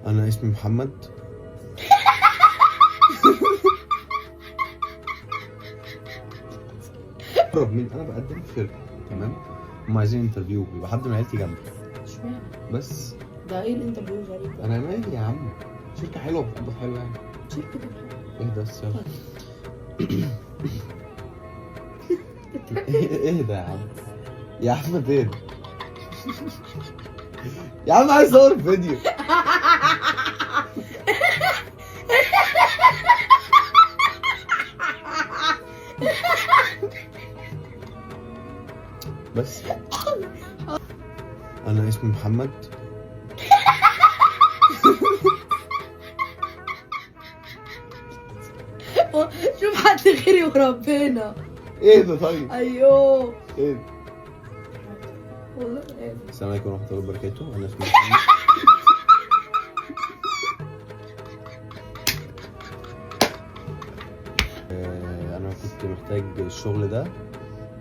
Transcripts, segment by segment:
انا اسمي محمد. قرب مين؟ انا بقدم في شركه، تمام؟ هم عايزين انترفيو، يبقى حد من عيلتي جنبي. اشمعنى؟ بس ده ايه الانترفيو غريب ده؟ انا مالي يا عم، شركه حلوه بتقبض حلو يعني. شركة الحب. اهدى بس يلا. اهدى يا عم، يا احمد اهدى. يا عم عايز اصور فيديو. بس انا اسمي محمد. شوف حد غيري وربنا. ايه ده طيب؟ ايوه ايه؟ والله ايه. السلام عليكم ورحمه الله وبركاته. انا اسمي محمد. انا كنت محتاج الشغل ده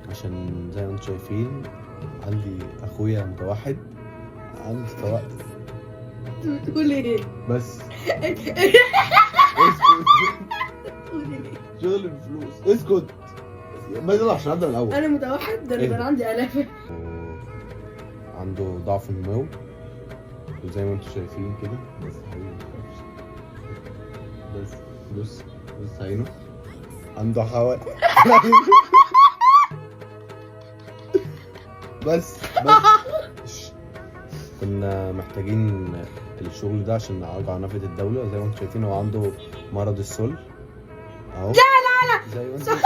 عشان زي ما انتم شايفين عندي اخويا متوحد، عندي توحد. بتقول ايه؟ بس اسكت. بتقول ايه؟ شغل بفلوس، اسكت. ما يلا عشان ابدا من الاول. انا متوحد، ده إيه؟ انا عندي الاف. عنده ضعف النمو وزي ما انتم شايفين كده. بس حبيبي متخافش. بص عينه عنده حوالي. بس كنا محتاجين الشغل ده عشان نعالج عنفة الدولة. زي ما انتم شايفين هو عنده مرض السل اهو. لا زي ما انتم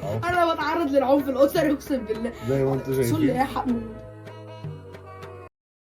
اهو، انا بتعرض للعنف الاسري اقسم بالله. زي ما انتم سل شايفين. يا حق.